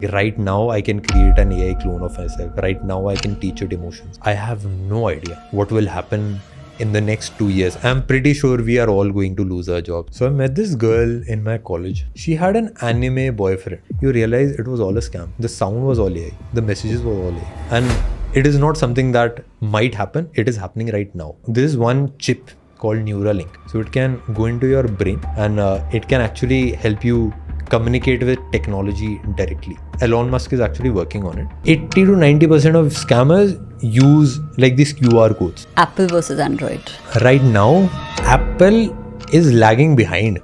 Right now, I can create an AI clone of myself. Right now, I can teach it emotions. I have no idea what will happen in the next 2 years. I'm pretty sure we are all going to lose our jobs. So I met this girl in my college. She had an anime boyfriend. You realize it was all a scam. The sound was all AI. The messages were all AI. And it is not something that might happen. It is happening right now. There is one chip called Neuralink. So it can go into your brain and it can actually help you communicate with technology directly. Elon Musk is actually working on it. 80 to 90% of scammers use like these QR codes. Apple versus Android. Right now, Apple is lagging behind.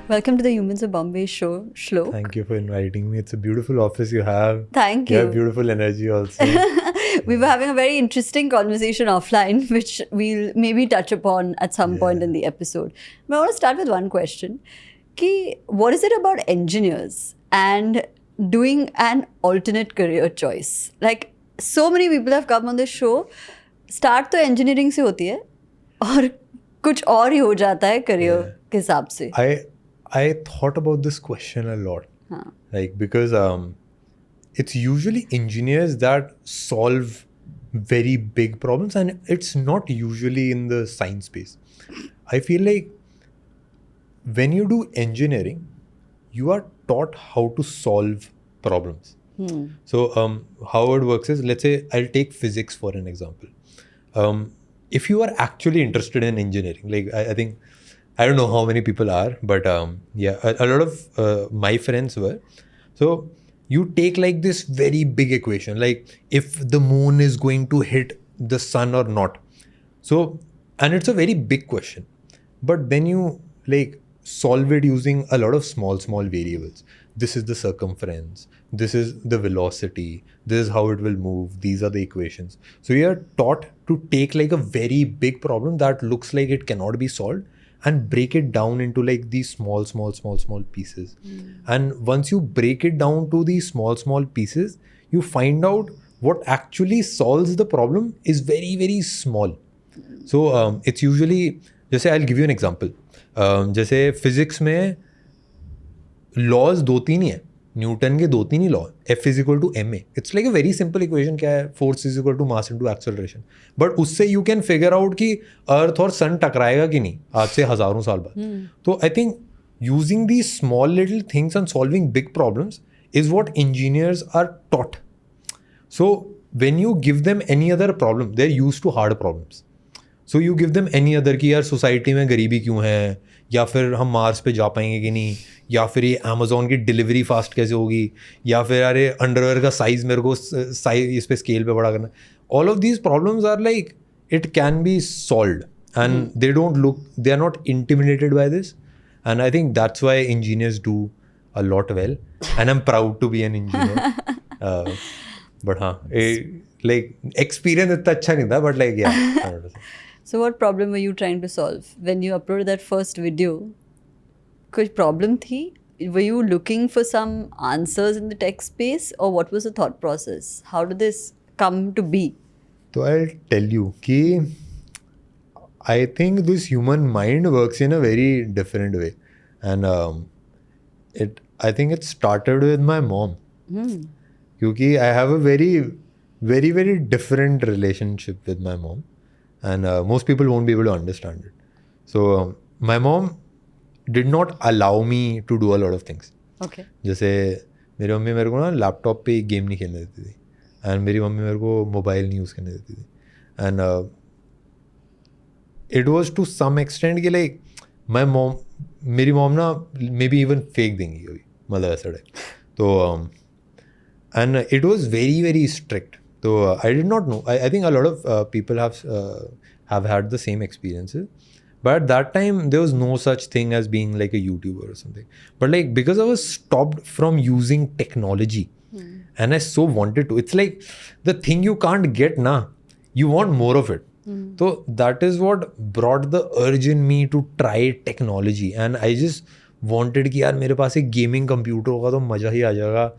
Welcome to the Humans of Bombay show, Shlok. Thank you for inviting me. It's a beautiful office you have. Thank You you. have beautiful energy also. We were having a very interesting conversation offline, which we'll maybe touch upon at some point in the episode. But I want to start with one question. What is it about engineers and doing an alternate career choice? Like, so many people have come on this show, start तो engineering से होती है और कुछ और ही हो जाता है career के हिसाब से. I thought about this question a lot. Like, because it's usually engineers that solve very big problems, and it's not usually in the science space. I feel like when you do engineering, you are taught how to solve problems. So how it works is, let's say I'll take physics for an example. If you are actually interested in engineering, like I think, I don't know how many people are, but a lot of my friends were. So you take like this very big equation, like if the moon is going to hit the sun or not. So, and it's a very big question, but then you like solve it using a lot of small variables. This is the circumference, this is the velocity, this is how it will move, these are the equations. So you are taught to take like a very big problem that looks like it cannot be solved and break it down into like these small pieces. And once you break it down to these small pieces, you find out what actually solves the problem is very, very small. So it's usually, जैसे I'll give you an example. जैसे physics में laws 2-3 ही है. Newton के 2-3 ही law. F is equal to ma. It's like a very simple equation. क्या है? Force is equal to mass into acceleration. But उससे you can figure out कि अर्थ और सन टकराएगा कि नहीं आज से हजारों साल बाद. तो I think using these small little things and solving big problems is what engineers are taught. So when you give them any other problem, they're used to hard problems. So you give them any other कि यार society में गरीबी क्यों है, या फिर हम Mars पे जा पाएंगे कि नहीं, या फिर ये अमेजोन की डिलीवरी फास्ट कैसे होगी, या फिर अरे अंडरवेयर का साइज मेरे को साइज इस पे स्केल पे बड़ा करना. All of these problems are like it can be solved and they don't look, they are not intimidated by this. And I think that's why engineers do a lot well and I am proud to be an engineer. But हाँ, like experience इतना अच्छा नहीं था, but like yeah. So what problem were you trying to solve when you uploaded that first video? कोई problem थी? Were you looking for some answers in the tech space, or what was the thought process? How did this come to be? So I'll tell you कि I think this human mind works in a very different way, and I think it started with my mom. क्योंकि I have a very different relationship with my mom. And most people won't be able to understand it. So my mom did not allow me to do a lot of things. Okay. जैसे मेरी mummy मेरे को ना laptop पे game नहीं खेलने देती थी, एंड मेरी मम्मी मेरे को मोबाइल नहीं यूज़ करने देती थी. And it was to some extent कि लाइक मेरी मॉम ना मे बी इवन फेक देंगी कभी, मतलब ऐसा टाइप. तो and it was very strict. So I did not know. I think a lot of people have had the same experiences, but at that time there was no such thing as being like a YouTuber or something. But like because I was stopped from using technology, and I so wanted to. It's like the thing you can't get na, you want more of it. So that is what brought the urge in me to try technology, and I just wanted कि यार मेरे पास एक gaming computer होगा तो मज़ा ही आ जाएगा.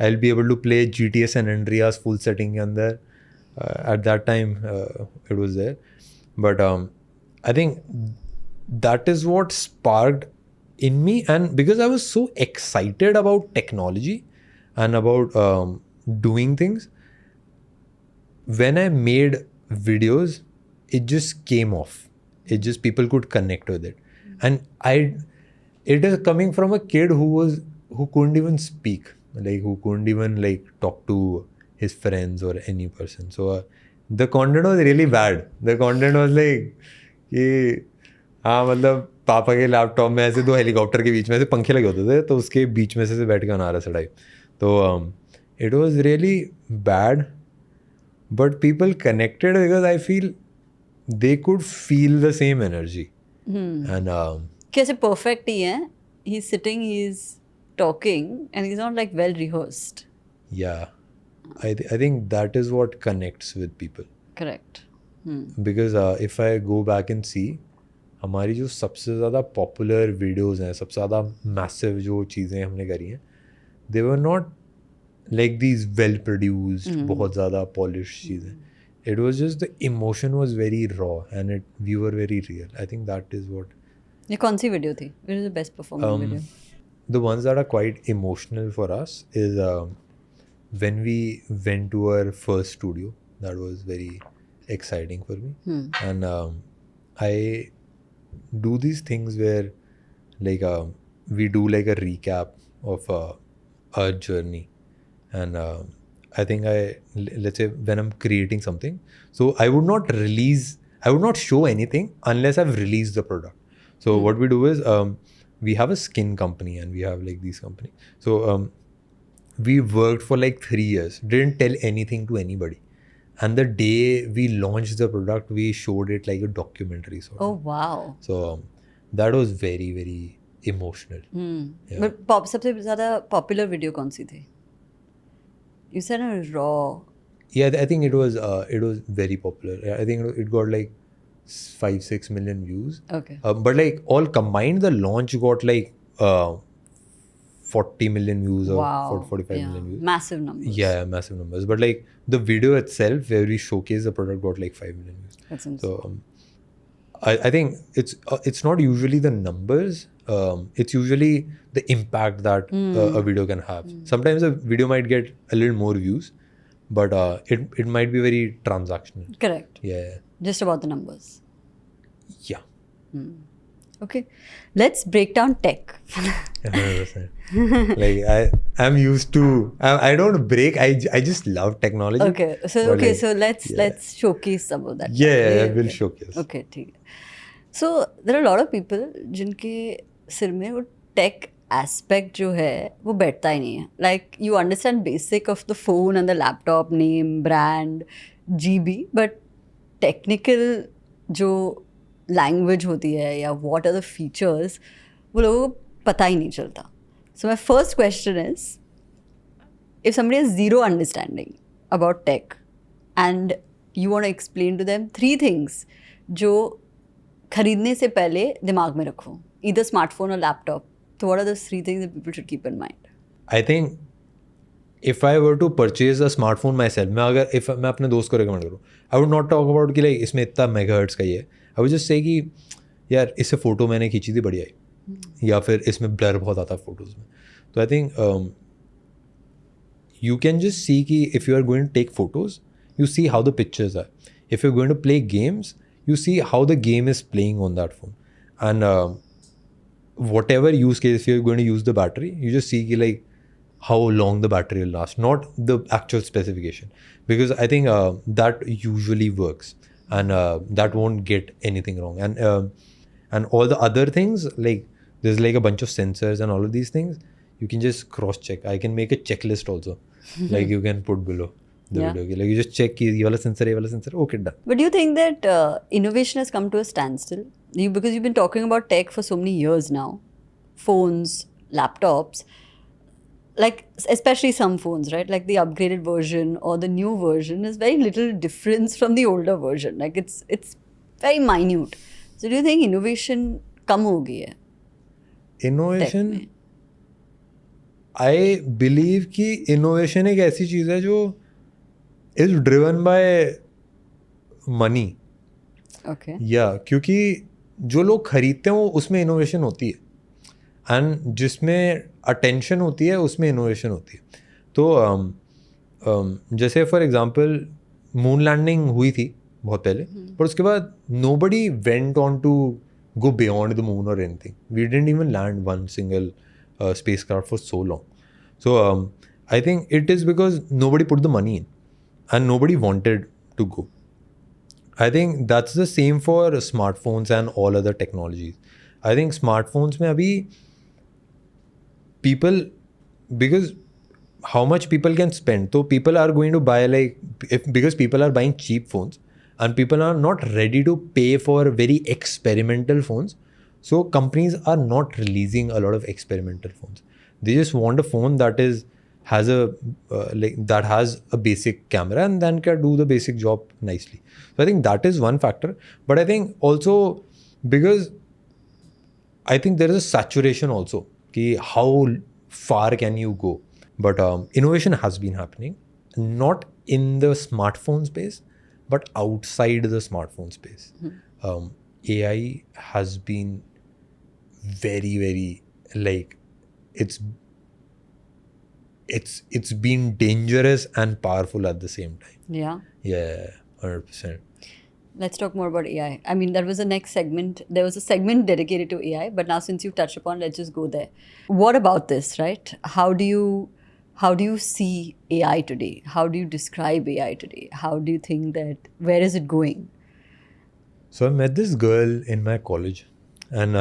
I'll be able to play GTA San Andreas full setting के अंदर. At that time, it was there. But I think that is what sparked in me, and because I was so excited about technology and about doing things, when I made videos, it just came off. It just, people could connect with it. And it is coming from a kid who couldn't even speak, like who couldn't even like talk to his friends or any person. So the content was really bad. The content was like कि हाँ मतलब पापा के laptop में ऐसे 2 helicopter के बीच में ऐसे पंखे लगे होते थे, तो उसके बीच में से बैठ के बना रहा सड़ाई. तो it was really bad, but people connected because I feel they could feel the same energy. And कैसे perfect ही है. He's sitting, he's talking, and he's not like well rehearsed. yeah, I think that is what connects with people. Correct. Because if I go back and see, हमारी जो सबसे ज़्यादा popular videos हैं, सबसे ज़्यादा massive जो चीज़ें हमने करी हैं, they were not like these well produced, बहुत ज़्यादा polished चीज़ें. It was just the emotion was very raw and we were very real. I think that is what. ये कौन सी वीडियो थी? Which is the best performing video? The ones that are quite emotional for us is when we went to our first studio. That was very exciting for me. And I do these things where like we do like a recap of our journey. And I think let's say when I'm creating something, so I would not show anything unless I've released the product. So what we do is we have a skin company and we have like these company. So we worked for like 3 years, didn't tell anything to anybody. And the day we launched the product, we showed it like a documentary sort of. Oh wow. So that was very, very emotional. Yeah. But सबसे ज़्यादा popular video कौन सी थी? You said a raw. Yeah, I think it was very popular. I think it got like 5-6 million views. Okay. But like all combined, the launch got like 40 million views or Wow. 45 Yeah. million views. Massive numbers. Yeah, massive numbers. But like the video itself, where we showcase the product, got like 5 million views. That's insane. So I think it's not usually the numbers. It's usually the impact that a video can have. Sometimes a video might get a little more views, but it might be very transactional. Correct. Yeah. Just about the numbers. Yeah. Okay. Let's break down tech. 100%. Like I'm used to. I don't break. I just love technology. Okay. So But like, so let's showcase some of that. Yeah, we'll showcase. Okay, ठीक है. So there are a lot of people जिनके सिर में वो tech aspect जो है वो बैठता ही नहीं है. Like you understand basic of the phone and the laptop name, brand, GB, but technical जो language होती है या what are the features वो लोगों को पता ही नहीं चलता. So my first question is, if somebody has zero understanding about tech and you want to explain to them 3 things जो खरीदने से पहले दिमाग में रखो, either smartphone or laptop, so what are those 3 things that people should keep in mind? I think if I were to purchase a smartphone myself, मैं अपने दोस्त को recommend करूँ, I would not talk about कि like इसमें इतना megahertz का ही है. I would just say कि यार इससे फोटो मैंने खींची थी बढ़िया है, या फिर इसमें ब्लर बहुत आता है फोटोज़ में. तो I think you can just see कि if you are going to take photos, you see how the pictures are. If you're going to play games, you see how the game is playing on that phone. And whatever use case, if you're going to use the battery, you just see कि like how long the battery will last, not the actual specification. Because I think that usually works. And that won't get anything wrong. And all the other things, like there's like a bunch of sensors and all of these things, you can just cross check. I can make a checklist also. Like you can put below the video. Like you just check ye wala sensor, okay, done. But do you think that innovation has come to a standstill? Because you've been talking about tech for so many years now, phones, laptops, like especially some phones, right? Like the upgraded version or the new version is very little difference from the older version. Like it's very minute. So do you think innovation कम हो गई है? Innovation, I believe कि innovation एक ऐसी चीज़ है जो is driven by money. Okay. Yeah, क्योंकि जो लोग खरीदते हैं वो उसमें innovation होती है. एंड जिसमें अटेंशन होती है उसमें इनोवेशन होती है. तो जैसे फॉर एग्जांपल मून लैंडिंग हुई थी बहुत पहले, पर उसके बाद nobody went on to go beyond the moon or anything. We didn't even land one single spacecraft for so long. So I think it is because nobody put the money in and nobody wanted to go. I think that's the same for smartphones and all other technologies. I think smartphones में अभी people, because how much people can spend, so people are going to buy because people are buying cheap phones and people are not ready to pay for very experimental phones. So companies are not releasing a lot of experimental phones. They just want a phone that has a basic camera and then can do the basic job nicely. So I think that is one factor. But I think also because I think there is a saturation also. Ki how far can you go? But innovation has been happening, not in the smartphone space, but outside the smartphone space. AI has been very, very it's been dangerous and powerful at the same time. Yeah. Yeah, 100%. Let's talk more about AI. I mean, that was the next segment. There was a segment dedicated to AI, but now since you've touched upon, let's just go there. What about this, right? How do you see AI today? How do you describe AI today? How do you think that, where is it going? So I met this girl in my college and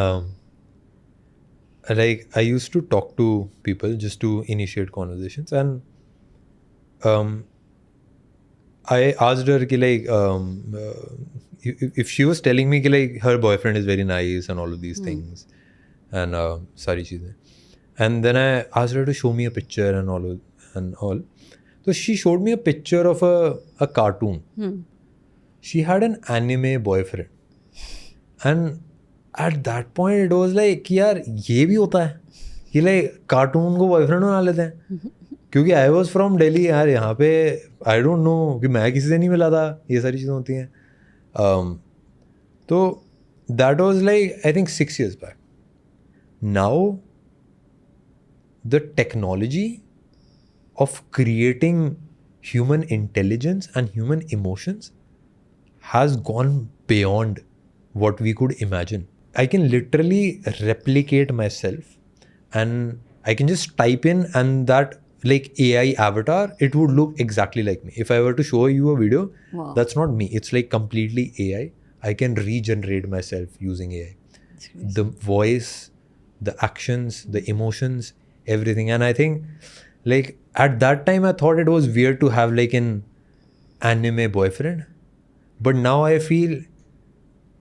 I used to talk to people just to initiate conversations, and I asked her if she was telling me her boyfriend is very nice and all of these things and sari cheezein. And then I asked her to show me a picture and all. So she showed me a picture of a cartoon. She had an anime boyfriend. And at that point it was like यार ये भी होता है कि cartoon को boyfriend बना लेते हैं. क्योंकि आई वॉज फ्रॉम दिल्ली यार, यहाँ पे आई डोंट नो कि मैं किसी से नहीं मिला था, ये सारी चीज़ें होती हैं. तो that was I think 6 years back. Now the technology of creating human intelligence and human emotions has gone beyond what we could imagine. I can literally replicate myself and I can just type in and that AI avatar, it would look exactly like me. If I were to show you a video, Wow. That's not me. It's completely AI. I can regenerate myself using AI. The voice, the actions, the emotions, everything. And I think at that time I thought it was weird to have an anime boyfriend, but now I feel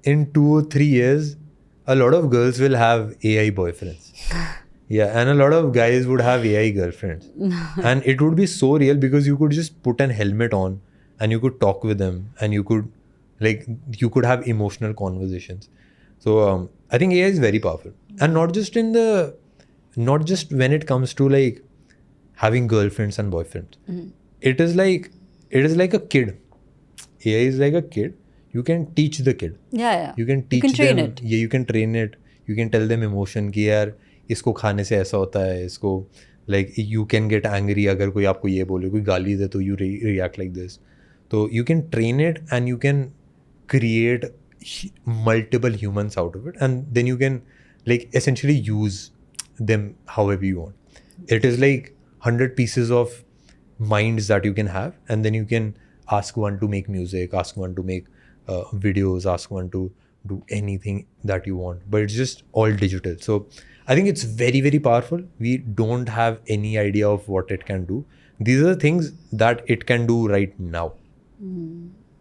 in 2 or 3 years a lot of girls will have AI boyfriends. Yeah, and a lot of guys would have AI girlfriends. And it would be so real because you could just put an helmet on and you could talk with them and you could have emotional conversations. So I think AI is very powerful, and not just when it comes to having girlfriends and boyfriends. It is like a kid. AI is like a kid. You can teach the kid. Yeah. You can teach You can train them. it. Yeah, you can train it. You can tell them emotion कि यार इसको खाने से ऐसा होता है, इसको you can get angry अगर कोई आपको ये बोले, कोई गाली दे तो you react like this. So you can train it and you can create multiple humans out of it, and then you can essentially use them however you want. It is 100 pieces of minds that you can have, and then you can ask one to make music, ask one to make videos, ask one to do anything that you want, but it's just all digital. So I think it's very, very powerful. We don't have any idea of what it can do. These are the things that it can do right now.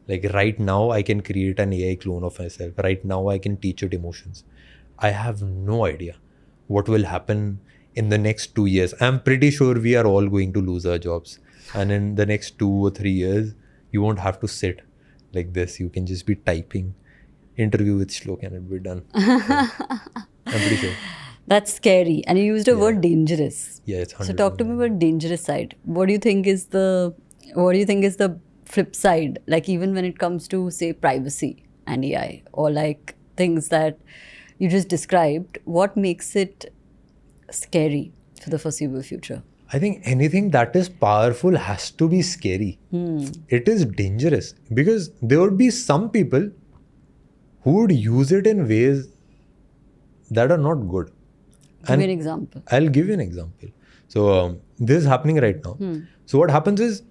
Right now I can create an AI clone of myself. Right now I can teach it emotions. I have no idea what will happen in the next 2 years. I'm pretty sure we are all going to lose our jobs. And in the next 2 or 3 years, you won't have to sit like this. You can just be typing interview with Shlok and it'll be done. I'm pretty sure. That's scary. And you used a word dangerous. Yeah, it's 100%. So talk to me about dangerous side. What do you think is the flip side? Even when it comes to say privacy and AI, or things that you just described, what makes it scary for the foreseeable future? I think anything that is powerful has to be scary. It is dangerous because there would be some people who would use it in ways that are not good. Give me an example. I'll give you an example. So this is happening right now. So what happens is,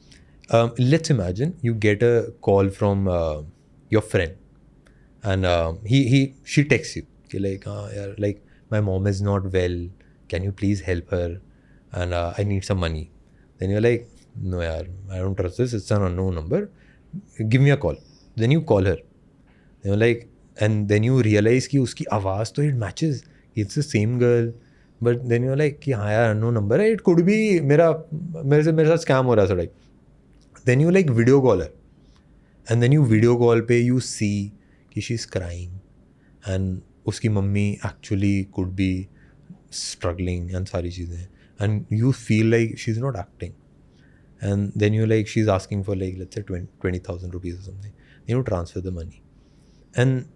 let's imagine you get a call from your friend, and she texts you, like, yeah, like my mom is not well. Can you please help her? And I need some money. Then you're like, no, yaar, I don't trust this. It's an unknown number. Give me a call. Then you call her. You're like, and then you realize कि उसकी आवाज़ तो it matches. It's the same girl. But then you're like कि हाँ यार unknown number है. It could be मेरे साथ scam हो रहा है थोड़ा. Then you like video call her. And then you video call पे you see कि she's crying. And उसकी mummy actually could be struggling and सारी चीज़ें. And you feel like she's not acting. And then you're like, she's asking for like, let's say 20,000 rupees or something. Then you transfer the money. And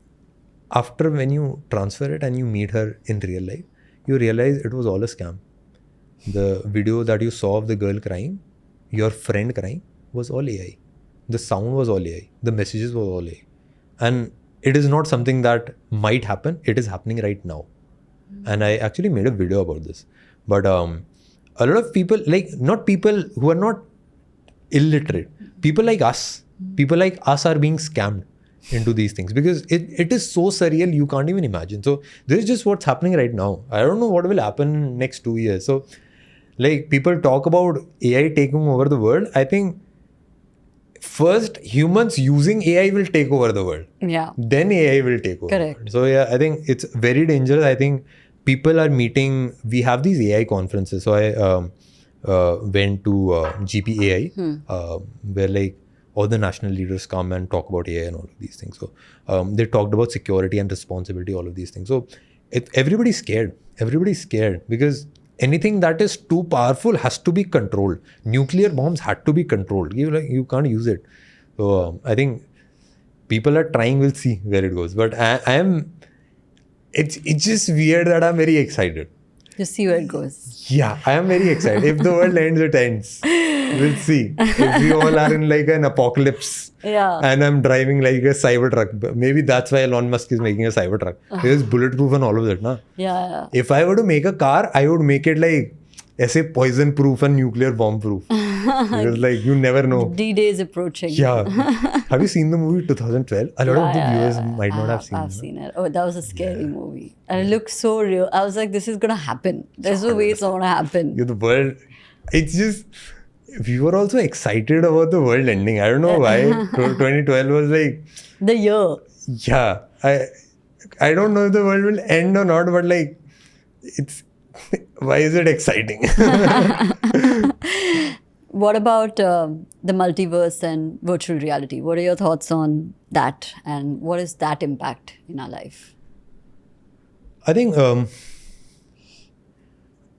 after when you transfer it and you meet her in real life, you realize it was all a scam. The video that you saw of the girl crying, your friend crying, was all AI. The sound was all AI. The messages were all AI. And it is not something that might happen. It is happening right now. And I actually made a video about this. But a lot of people, like not people who are not illiterate, people like us are being scammed into these things because it is so surreal you can't even imagine. So this is just what's happening right now. I don't know what will happen in next 2 years. So like people talk about AI taking over the world. I think first humans using AI will take over the world. Yeah. Then AI will take over. Correct. So yeah, I think it's very dangerous. I think people are meeting, we have these AI conferences. So I went to GPAI, where like all the national leaders come and talk about AI and all of these things. So they talked about security and responsibility, all of these things. So everybody's scared. Everybody's scared because anything that is too powerful has to be controlled. Nuclear bombs had to be controlled. You can't use it. So I think people are trying, we'll see where it goes. But it's just weird that I'm very excited. Just see where it goes. Yeah, I am very excited. If the world ends, it ends. We'll see. If we all are in like an apocalypse, and I'm driving like a cyber truck, maybe that's why Elon Musk is making a cyber truck. It's bulletproof and all of that, na? Yeah. If I were to make a car, I would make it like ऐसे poison proof and nuclear bomb proof. Because like you never know. D-Day is approaching. Yeah. Have you seen the movie 2012? A lot of the viewers might not have seen it. I've seen it. Oh, that was a scary movie. And it looked so real. I was like, this is going to happen. There's no way it's not going to happen. The world, it's just, we were also excited about the world ending. I don't know why. 2012 was like... The year. Yeah. I don't know if the world will end or not, but like, it's... Why is it exciting? What about the multiverse and virtual reality? What are your thoughts on that? And what is that impact in our life? I think the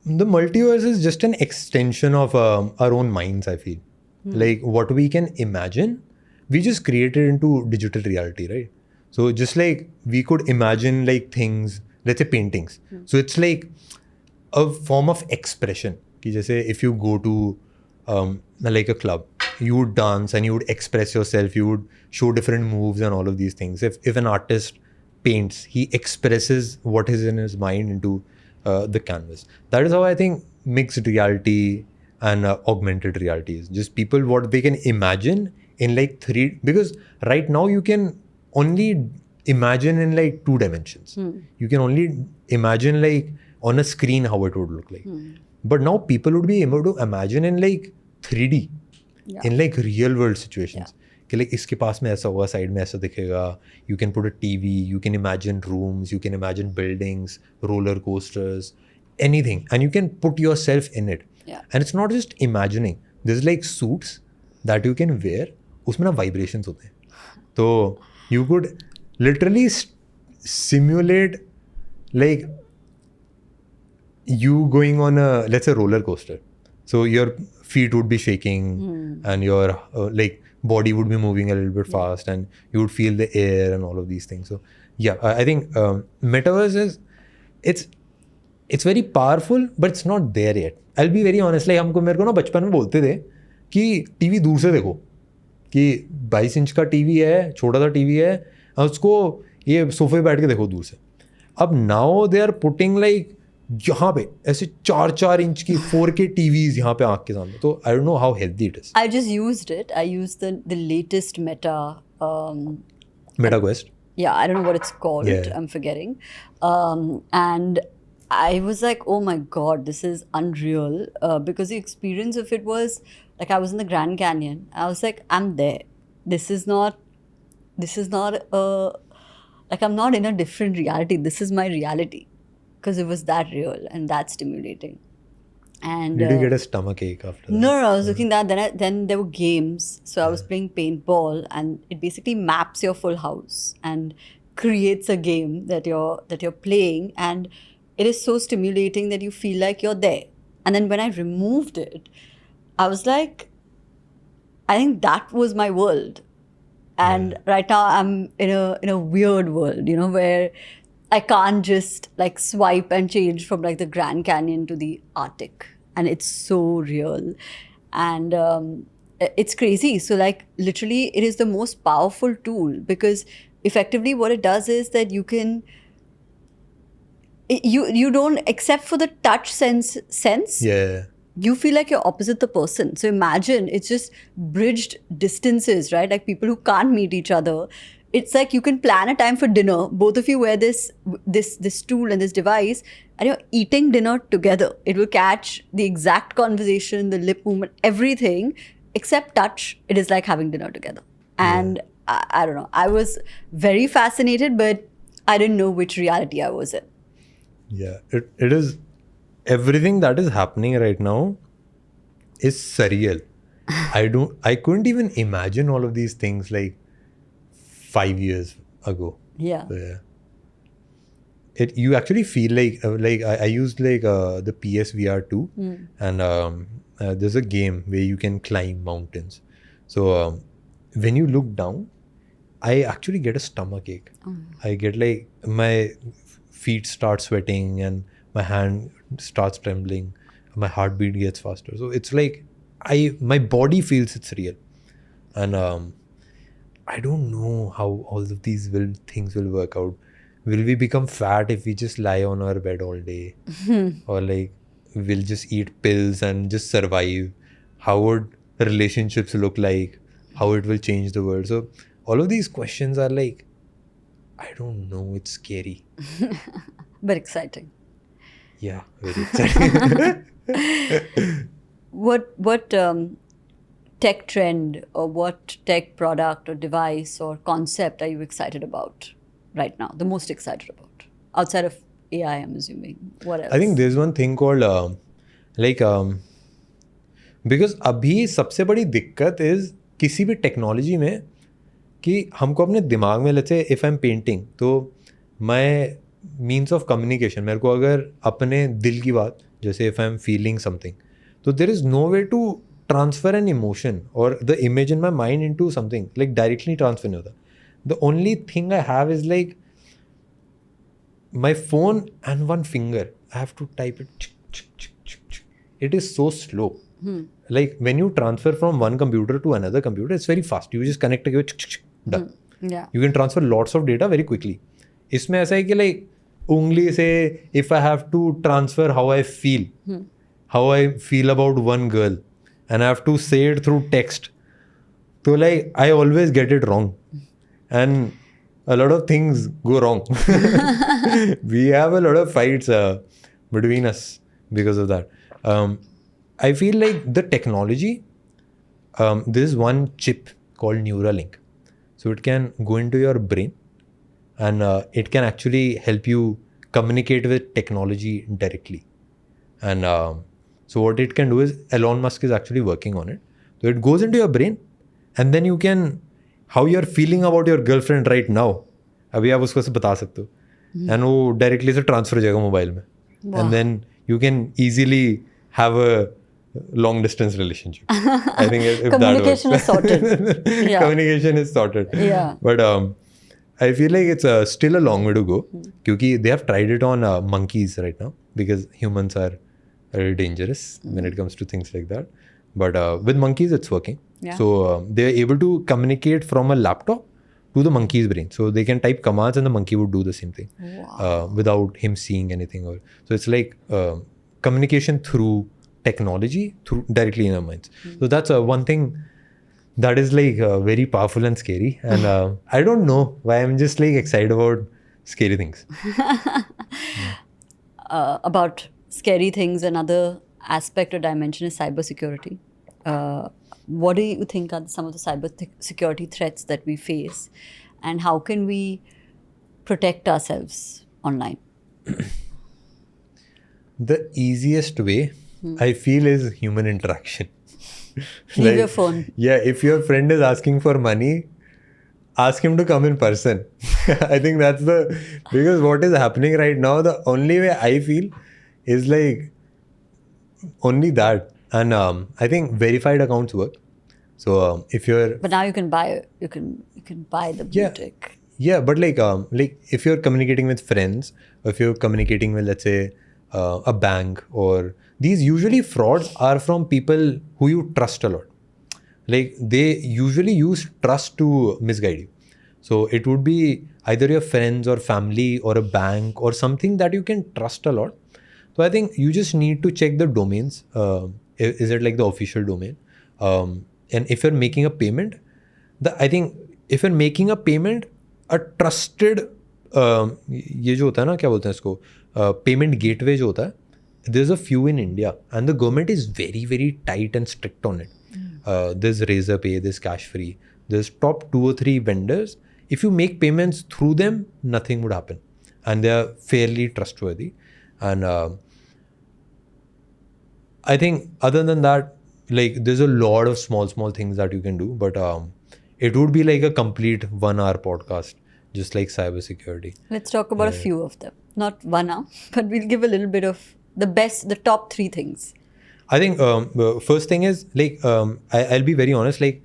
multiverse is just an extension of our own minds, I feel. Like what we can imagine, we just create it into digital reality, right? So just like we could imagine like things, let's say paintings. So it's like a form of expression. If you go to like a club, you would dance and you would express yourself, you would show different moves and all of these things. If an artist paints, he expresses what is in his mind into the canvas. That is how I think mixed reality and augmented reality is. Just people, what they can imagine in like 3, because right now you can only imagine in like 2 dimensions. You can only imagine like on a screen how it would look like. But now people would be able to imagine in like 3D, in like real world situations. कि like इसके पास में ऐसा होगा, side में ऐसा दिखेगा. You can put a TV, you can imagine rooms, you can imagine buildings, roller coasters, anything. And you can put yourself in it. And it's not just imagining. There's like suits that you can wear. उसमें ना vibrations होते हैं. So you could literally simulate like you going on a, let's say, roller coaster. So your feet would be shaking and your like body would be moving a little bit fast and you would feel the air and all of these things. So yeah, I think metaverse is, it's very powerful, but it's not there yet. I'll be very honest, like मेरे को ना बचपन में बोलते थे कि TV दूर से देखो, कि 22 इंच का टीवी है, छोटा सा टीवी है, उसको ये सोफे पे बैठ के देखो दूर से. अब now they are putting like यहाँ पे ऐसे 4 इंच की 4K TVs यहाँ पे आँख के सामने. तो I don't know how healthy it is. I just used it. I used the latest Meta. Meta Quest. Yeah, I don't know what it's called. Yeah. I'm forgetting. And I was like, oh my God, this is unreal. Because the experience of it was like I was in the Grand Canyon. I was like, I'm there. This is not like I'm not in a different reality. This is my reality. Because it was that real and that stimulating. And did you get a stomach ache after that? No, I was looking at that. Then there were games. So I was playing paintball, and it basically maps your full house and creates a game that you're playing, and it is so stimulating that you feel like you're there. And then when I removed it, I was like, I think that was my world. And right now I'm in a weird world, where I can't just like swipe and change from like the Grand Canyon to the Arctic. And it's so real. And it's crazy. So like literally it is the most powerful tool, because effectively what it does is that you can, you don't, except for the touch sense. Yeah. You feel like you're opposite the person. So imagine it's just bridged distances, right? Like people who can't meet each other. It's like you can plan a time for dinner. Both of you wear this tool and this device, and you're eating dinner together. It will catch the exact conversation, the lip movement, everything, except touch. It is like having dinner together. And I don't know. I was very fascinated, but I didn't know which reality I was in. Yeah, it is. Everything that is happening right now is surreal. I couldn't even imagine all of these things like 5 years ago. Yeah. So, yeah. You actually feel like I used like the PSVR 2 and there's a game where you can climb mountains. So when you look down, I actually get a stomach ache. I get like my feet start sweating and my hand starts trembling, my heartbeat gets faster. So it's like my body feels it's real. And I don't know how all of these things will work out. Will we become fat if we just lie on our bed all day? Or like we'll just eat pills and just survive? How would relationships look like? How it will change the world? So all of these questions are like, I don't know, it's scary. But exciting. Yeah, very exciting. What tech trend or what tech product or device or concept are you excited about right now? The most excited about? Outside of AI, I'm assuming. What else? I think there's one thing called because अभी सबसे बड़ी दिक्कत is किसी भी technology में कि हमको अपने दिमाग में let's say if I am painting तो मैं मीन्स ऑफ कम्युनिकेशन मेरे को अगर अपने दिल की बात जैसे if I am feeling something तो there is no way to transfer an emotion और the image in my mind into something like directly transfer नहीं होता. The only thing I have is like my phone and one finger. I have to type it. It is so slow. Like when you transfer from one computer to another computer, it's very fast. You just connect it, done. Yeah. You can transfer lots of data very quickly. इसमें ऐसा है कि like उंगली से if I have to transfer how I feel about one girl, and I have to say it through text. So like I always get it wrong, and a lot of things go wrong. We have a lot of fights between us because of that. I feel like the technology, there is one chip called Neuralink. So it can go into your brain and it can actually help you communicate with technology directly. And so what it can do is Elon Musk is actually working on it. So it goes into your brain and then you can how you're feeling about your girlfriend right now, अभी आप उसको से बता सकते हो, and वो directly से transfer हो जाएगा मोबाइल में, and then you can easily have a long distance relationship. I think if communication that works. is sorted. Yeah. Communication is sorted. Yeah. But I feel like it's still a long way to go, क्योंकि they have tried it on monkeys right now. because humans are very dangerous when it comes to things like that. But with monkeys, it's working. Yeah. So they're able to communicate from a laptop to the monkey's brain. So they can type commands and the monkey would do the same thing without him seeing anything. So it's like communication through technology, through directly in our minds. So that's one thing that is like very powerful and scary. And I don't know why, I'm just like excited about scary things. About scary things, another aspect or dimension is cybersecurity. What do you think are some of the cybersecurity threats that we face, and how can we protect ourselves online? The easiest way, I feel, is human interaction. Leave your phone. Yeah, if your friend is asking for money, ask him to come in person. I think that's because what is happening right now, the only way I feel is like only that. And I think verified accounts work. So if you're... But now you can buy the blue tick. Yeah, but like if you're communicating with friends, or if you're communicating with, let's say, a bank, or these usually frauds are from people who you trust a lot. Like they usually use trust to misguide you. So it would be either your friends or family or a bank or something that you can trust a lot. So I think you just need to check the domains. Is it like the official domain? And if you're making a payment, I think if you're making a payment, a trusted ये जो होता है ना, क्या बोलते हैं इसको, payment gateway जो होता है, there's a few in India and the government is very, very tight and strict on it. There's Razorpay, there's Cashfree, there's top 2 or 3 vendors. If you make payments through them, nothing would happen. And they're fairly trustworthy. And I think other than that, like there's a lot of small things that you can do, but it would be like a complete 1-hour podcast, just like cybersecurity. Let's talk about a few of them. Not 1 hour, but we'll give a little bit of the top 3 things. I think first thing is like, I'll be very honest, like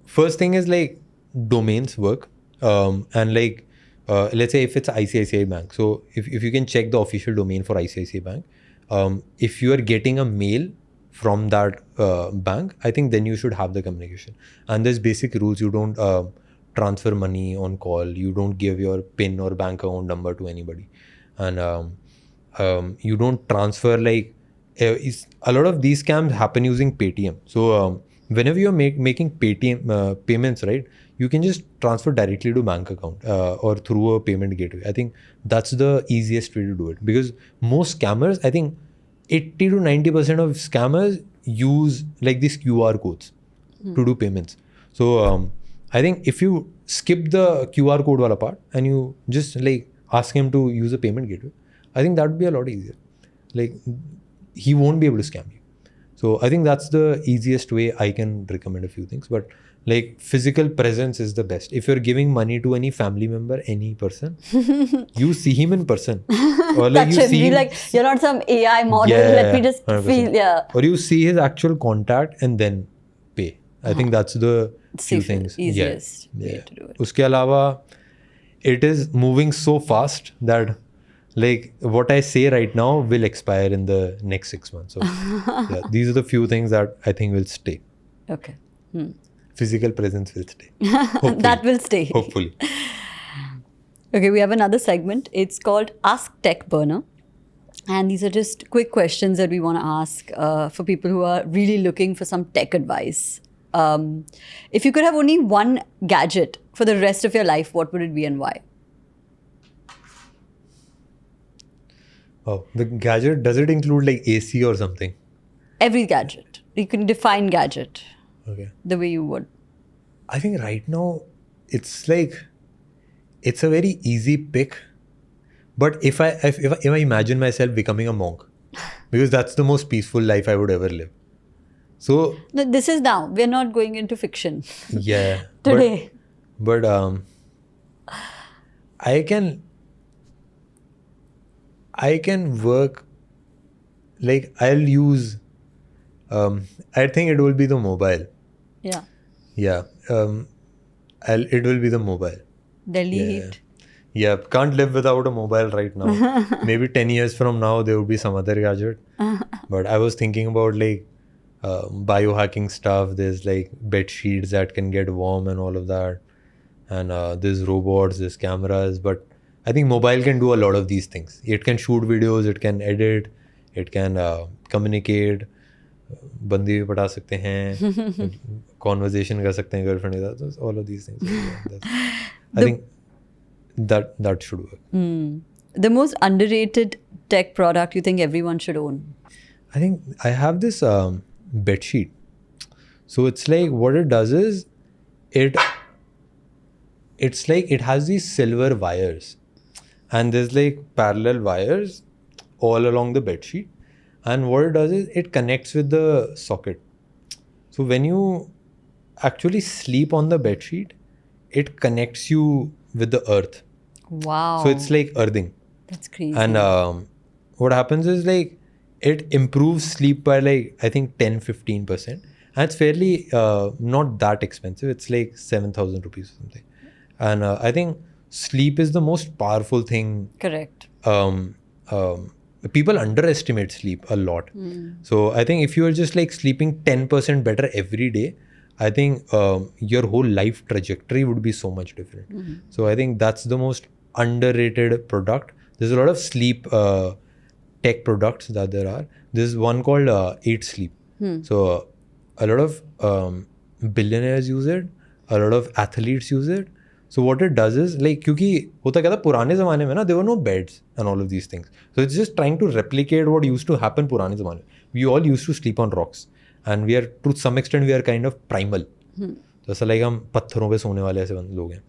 first thing is like domains work. And like, let's say if it's ICICI Bank. So if you can check the official domain for ICICI Bank, if you are getting a mail from that bank, I think then you should have the communication. And there's basic rules. You don't transfer money on call. You don't give your PIN or bank account number to anybody. And you don't transfer like, a lot of these scams happen using Paytm. So whenever you're making Paytm payments, right, you can just transfer directly to bank account or through a payment gateway. I think that's the easiest way to do it, because most scammers, I think 80 to 90% of scammers use like these QR codes to do payments. So I think if you skip the QR code wala part and you just like ask him to use a payment gateway, I think that would be a lot easier. Like he won't be able to scam you. So I think that's the easiest way. I can recommend a few things, but like physical presence is the best. If you're giving money to any family member, any person, you see him in person. Or like you see him, like you're not some AI model. Let me just 100%. feel, Or you see his actual contact and then pay. I think that's the few things. Easiest way to do it. Uske alawa, it is moving so fast that like what I say right now will expire in the next 6 months. So these are the few things that I think will stay. Okay. Physical presence will stay. That will stay. Hopefully. Okay, we have another segment. It's called Ask Techburner. And these are just quick questions that we want to ask for people who are really looking for some tech advice. If you could have only one gadget for the rest of your life, what would it be and why? Oh, the gadget, does it include like AC or something? Every gadget. You can define gadget. Okay. The way you would. I think right now it's like, it's a very easy pick. But if I imagine myself becoming a monk, because that's the most peaceful life I would ever live. So No, this is now. We're not going into fiction. Yeah. Today. But I can work, like I'll use, I think it will be the mobile. Yeah. Yeah. It will be the mobile. Delhi heat. Yeah, can't live without a mobile right now. Maybe 10 years from now, there will be some other gadget. But I was thinking about like biohacking stuff. There's like bed sheets that can get warm and all of that. And there's robots, there's cameras. But I think mobile can do a lot of these things. It can shoot videos, it can edit, it can communicate. बंदी भी पटा सकते हैं, conversation कर सकते हैं girlfriend के साथ. All of these things. I think that should work. The most underrated tech product you think everyone should own? I think I have this bed sheet. So it's like what it does is it's like it has these silver wires, and there's like parallel wires all along the bed sheet. And what it does is it connects with the socket. So when you actually sleep on the bed sheet, it connects you with the earth. Wow. So it's like earthing. That's crazy. And what happens is like it improves sleep by like I think 10-15%. And it's fairly not that expensive. It's like 7,000 rupees or something. And I think sleep is the most powerful thing. Correct. People underestimate sleep a lot. So I think if you are just like sleeping 10% better every day, I think your whole life trajectory would be so much different. So I think that's the most underrated product. There's a lot of sleep tech products that there are. There's one called 8 Sleep. So a lot of billionaires use it. A lot of athletes use it. So what it does is like क्योंकि होता क्या था पुराने ज़माने में ना there were no beds and all of these things. So it's just trying to replicate what used to happen पुराने ज़माने. We all used to sleep on rocks and we are to some extent we are kind of primal. तो ऐसा like हम पत्थरों पे सोने वाले ऐसे लोग हैं.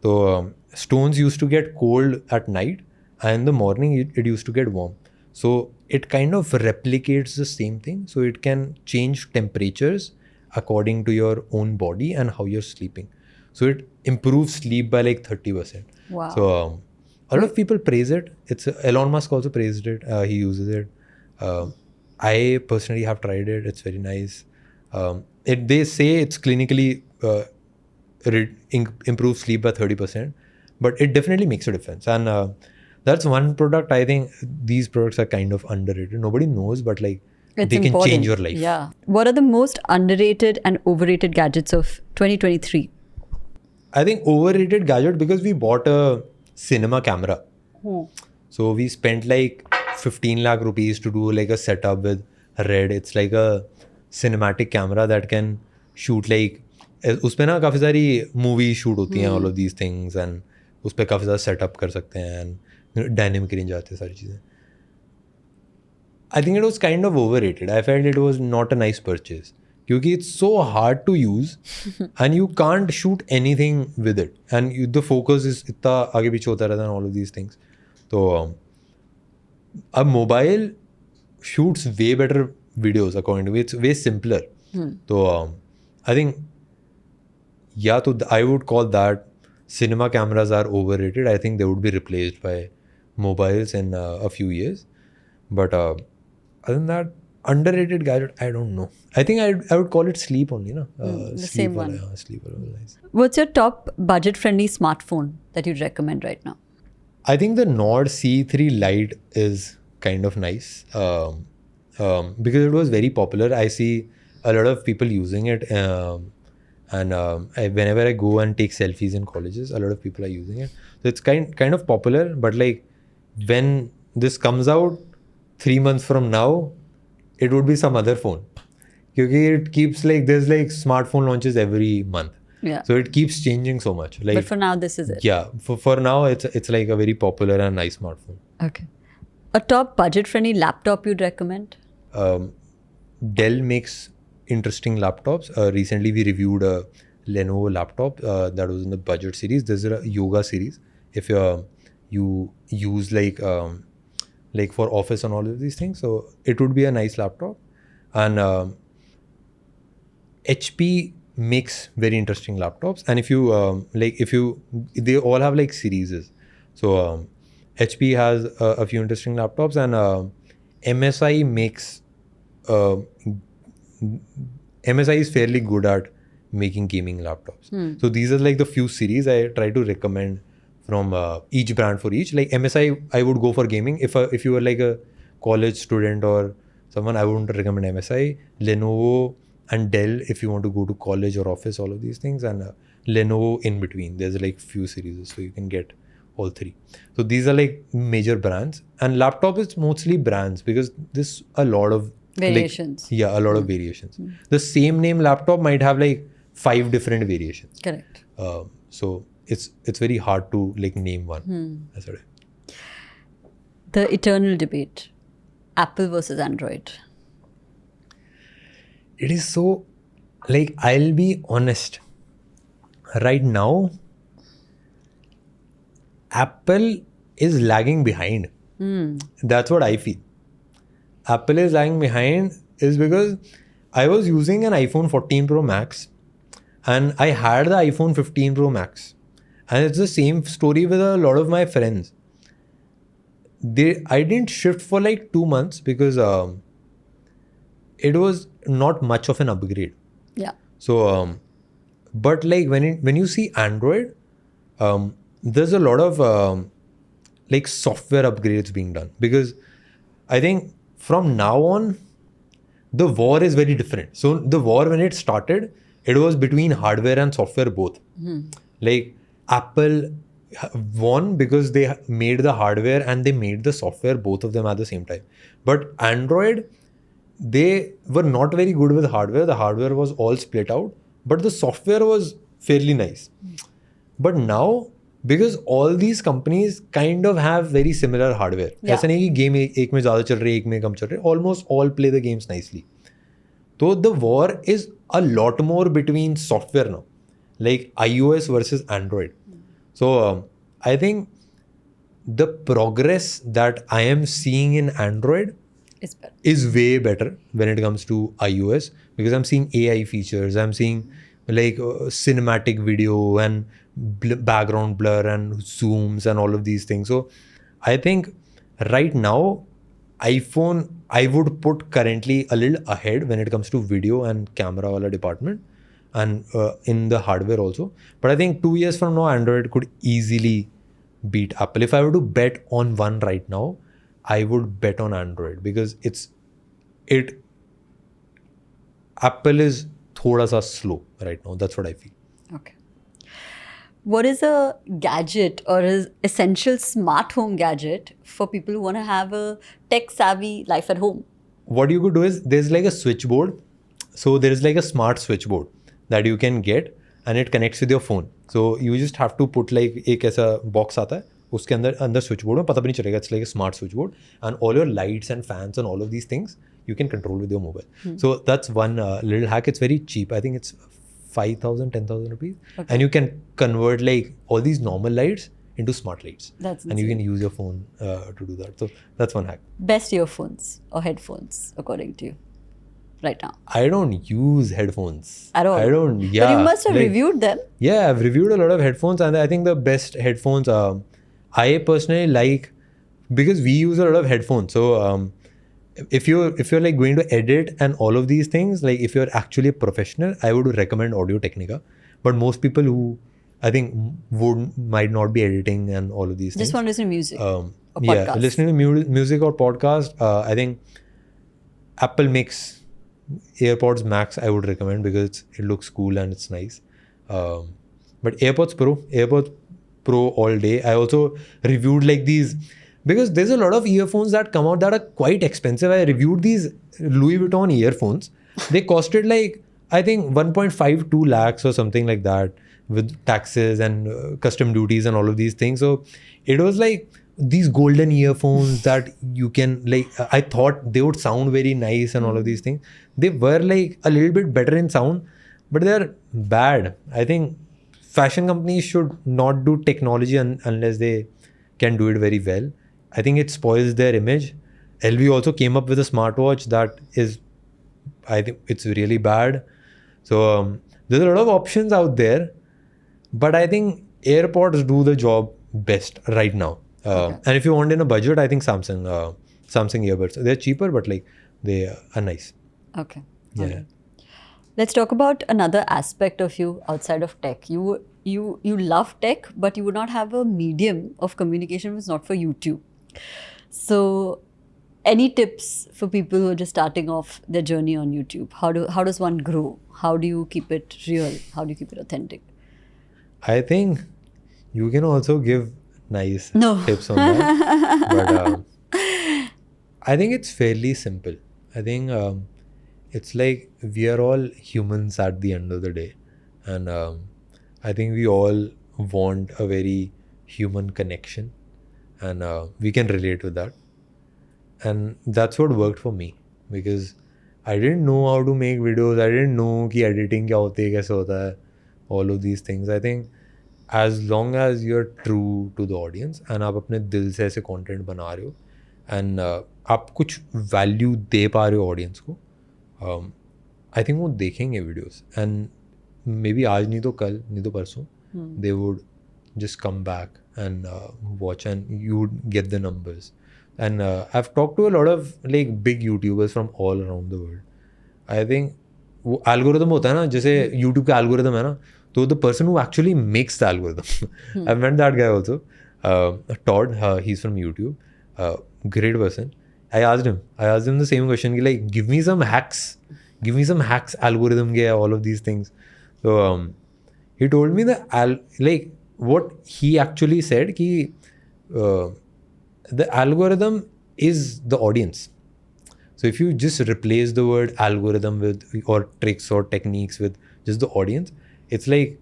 तो stones used to get cold at night and in the morning it used to get warm. So it kind of replicates the same thing. So it can change temperatures according to your own body and how you're sleeping. So it improves sleep by like 30%. Wow. So a lot of people praise it. It's Elon Musk also praised it. He uses it. I personally have tried it. It's very nice. They say it's clinically improves sleep by 30%, but it definitely makes a difference. And that's one product. I think these products are kind of underrated. Nobody knows, but like it's they important. Can change your life. Yeah. What are the most underrated and overrated gadgets of 2023? I think overrated gadget because we bought a cinema camera. So we spent like 15 lakh rupees to do like a setup with Red. It's like a cinematic camera that can shoot like उसपे ना काफ़ी सारी movie shoot होती हैं all of these things and उसपे काफ़ी ज़्यादा setup कर सकते हैं and डायनेमिक रेंज आते हैं सारी चीज़ें. I think it was kind of overrated. I felt it was not a nice purchase. क्योंकि it's so hard to use and you can't shoot anything with it and the focus is इतना आगे पीछे होता रहता है and all of these things. तो a mobile shoots way better videos according to me. It's way simpler. So I think I would call that cinema cameras are overrated. I think they would be replaced by mobiles in a few years. But other than that, underrated gadget, I don't know. I think I would call it sleep only, no? The same one. Sleep was nice. What's your top budget-friendly smartphone that you'd recommend right now? I think the Nord C3 Lite is kind of nice because it was very popular. I see a lot of people using it whenever I go and take selfies in colleges, a lot of people are using it. So it's kind of popular, but like when this comes out 3 months from now, it would be some other phone. Because it keeps like, there's like smartphone launches every month. Yeah. So it keeps changing so much. Like, but for now, this is it. Yeah. For now, it's like a very popular and nice smartphone. Okay. A top budget-friendly laptop you'd recommend? Dell makes interesting laptops. Recently, we reviewed a Lenovo laptop that was in the budget series. There's a yoga series. If you use like for office and all of these things, so it would be a nice laptop. And HP makes very interesting laptops. And if you they all have like series. So HP has a few interesting laptops, and MSI makes MSI is fairly good at making gaming laptops. So these are like the few series I try to recommend from each brand for each. Like MSI, I would go for gaming. If you were like a college student or someone, I wouldn't recommend MSI. Lenovo and Dell if you want to go to college or office, all of these things, and Lenovo in between. There's like few series, so you can get all three. So these are like major brands, and laptop is mostly brands because there's a lot of variations. Like, a lot of variations. The same name laptop might have like 5 different variations. Correct. So it's very hard to like name one. That's what The eternal debate: Apple versus Android. it is so, like, I'll be honest. Right now, Apple is lagging behind. That's what I feel. Apple is lagging behind is because I was using an iPhone 14 Pro Max and I had the iPhone 15 Pro Max. And it's the same story with a lot of my friends. I didn't shift for like 2 months because it was not much of an upgrade. Yeah. So, but like when you see Android, there's a lot of like software upgrades being done, because I think from now on, the war is very different. So the war, when it started, it was between hardware and software both. Like Apple won because they made the hardware and they made the software, both of them at the same time. But Android, they were not very good with hardware. The hardware was all split out, but the software was fairly nice. But now, because all these companies kind of have very similar hardware. ऐसा नहीं कि game एक में ज़्यादा चल रही है, एक में कम चल रही है. Almost all play the games nicely. So the war is a lot more between software now, like iOS versus Android. So I think the progress that I am seeing in Android is way better when it comes to iOS, because I'm seeing AI features, I'm seeing like cinematic video and background blur and zooms and all of these things. So I think right now iPhone I would put currently a little ahead when it comes to video and camera wala department, and in the hardware also. But I think 2 years from now, Android could easily beat Apple. If I were to bet on one right now, I would bet on Android, because Apple is thoda sa slow right now. That's what I feel. Okay. What is a gadget or an essential smart home gadget for people who want to have a tech-savvy life at home? What you could do is, there's like a switchboard. So there is like a smart switchboard that you can get, and it connects with your phone. So you just have to put like एक ऐसा box आता है, उसके अंदर switchboard में पता भी नहीं चलेगा. It's like a smart switchboard, and all your lights and fans and all of these things you can control with your mobile. So that's one little hack. It's very cheap. I think it's 5,000, 10,000 rupees. Okay. And you can convert like all these normal lights into smart lights. That's and insane. you can use your phone to do that. So that's one hack. Best earphones or headphones, according to you, right now? I don't use headphones. At all? I don't, yeah. But you must have reviewed them. Yeah, I've reviewed a lot of headphones, and I think the best headphones, I personally like, because we use a lot of headphones. So if you're like going to edit and all of these things, like if you're actually a professional, I would recommend Audio Technica. But most people who I think might not be editing and all of these things. Just want to listen to music or yeah, podcast. listening to music or podcast, I think Apple makes AirPods Max I would recommend, because it looks cool and it's nice. But AirPods Pro all day. I also reviewed like these, because there's a lot of earphones that come out that are quite expensive. I reviewed these Louis Vuitton earphones. They costed like, I think 1.52 lakhs or something like that, with taxes and custom duties and all of these things. So it was like these golden earphones that you can like, I thought they would sound very nice and all of these things. They were like a little bit better in sound, but they're bad. I think fashion companies should not do technology unless they can do it very well. I think it spoils their image. LV also came up with a smartwatch that is, I think it's really bad. So there's a lot of options out there, but I think AirPods do the job best right now. And if you want in a budget, I think Samsung earbuds. They're cheaper, but like they are nice. Okay. Yeah. Okay. Let's talk about another aspect of you outside of tech. You you love tech, but you would not have a medium of communication if it's not for YouTube. So, any tips for people who are just starting off their journey on YouTube? How does one grow? How do you keep it real? How do you keep it authentic? I think you can also give nice tips on that. But I think it's fairly simple. I think it's like we are all humans at the end of the day. And I think we all want a very human connection. And we can relate with that. And that's what worked for me. Because I didn't know how to make videos. I didn't know कि editing क्या होती है, कैसे होता है. All of these things. I think as long as you're true to the audience and आप अपने दिल से ऐसे content बना रहे हो and आप कुछ value दे पा रहे हो audience को, I think वो देखेंगे videos and maybe आज नहीं तो कल नहीं तो परसों they would just come back and watch and you would get the numbers. And I've talked to a lot of like big YouTubers from all around the world. I think वो algorithm होता है ना, जैसे YouTube का algorithm है ना, तो the person who actually makes the algorithm. I've met that guy also, Todd. He's from YouTube. Great person. I asked him the same question, like, give me some hacks algorithm के, all of these things. So he told me that like what he actually said कि the algorithm is the audience. So if you just replace the word algorithm with or tricks or techniques with just the audience, it's like,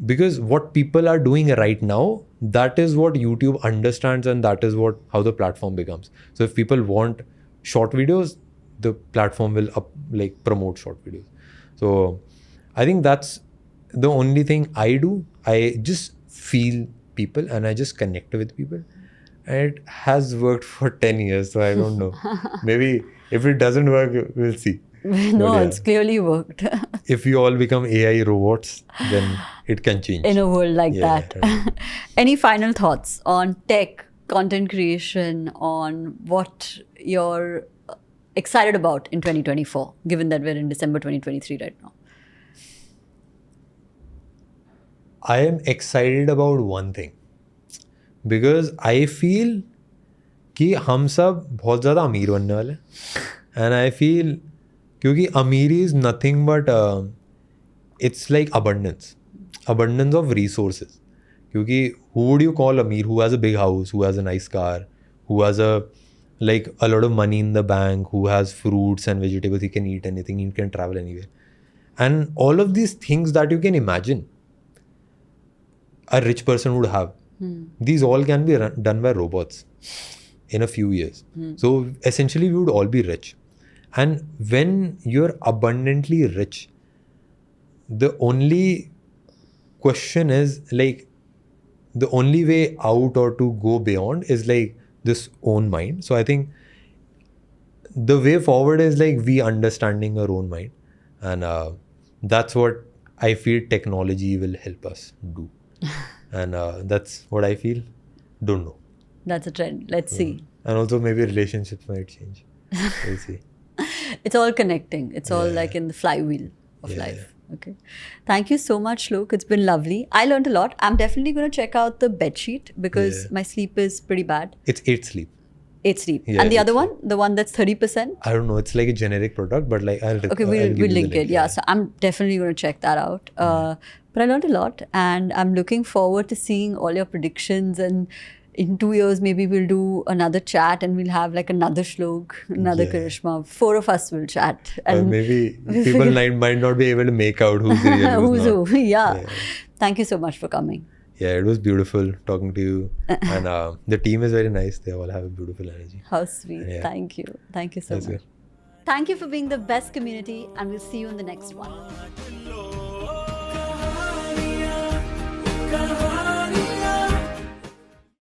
because what people are doing right now, that is what YouTube understands and that is how the platform becomes. So if people want short videos, the platform will promote short videos. So I think that's the only thing I do. I just feel people and I just connect with people. And it has worked for 10 years, so I don't know. Maybe if it doesn't work, we'll see. No, yeah, it's clearly worked. If we all become AI robots, then it can change. In a world like that. Any final thoughts on tech, content creation, on what you're excited about in 2024, given that we're in December 2023 right now? I am excited about one thing. Because I feel कि हम सब बहुत ज़्यादा अमीर बनने वाले हैं. And I feel क्योंकि अमीरी is nothing but it's like abundance of resources. क्योंकि who would you call अमीर? Who has a big house, who has a nice car, who has a lot of money in the bank, who has fruits and vegetables, he can eat anything, he can travel anywhere. And all of these things that you can imagine a rich person would have. These all can be done by robots in a few years. So essentially we would all be rich. And when you're abundantly rich, the only question is like, the only way out or to go beyond is like this own mind. So I think the way forward is like we understanding our own mind. And that's what I feel technology will help us do. And that's what I feel. Don't know. That's a trend. Let's see. And also maybe relationships might change. We'll see. It's all connecting. It's all like in the flywheel of life. Okay. Thank you so much, Shlok. It's been lovely. I learned a lot. I'm definitely going to check out the bedsheet because my sleep is pretty bad. It's 8 sleep. 8 sleep. And the other one? The one that's 30%? I don't know. It's like a generic product, but like I'll we'll link it. Yeah. So I'm definitely going to check that out. But I learned a lot and I'm looking forward to seeing all your predictions, and in 2 years maybe we'll do another chat and we'll have like another Shlok, another Karishma. 4 of us will chat. And maybe people might not be able to make out who's real, who's not. Who. Yeah. Thank you so much for coming. Yeah, it was beautiful talking to you. And the team is very nice. They all have a beautiful energy. How sweet. Yeah. Thank you. Thank you so much. Thank you for being the best community, and we'll see you in the next one.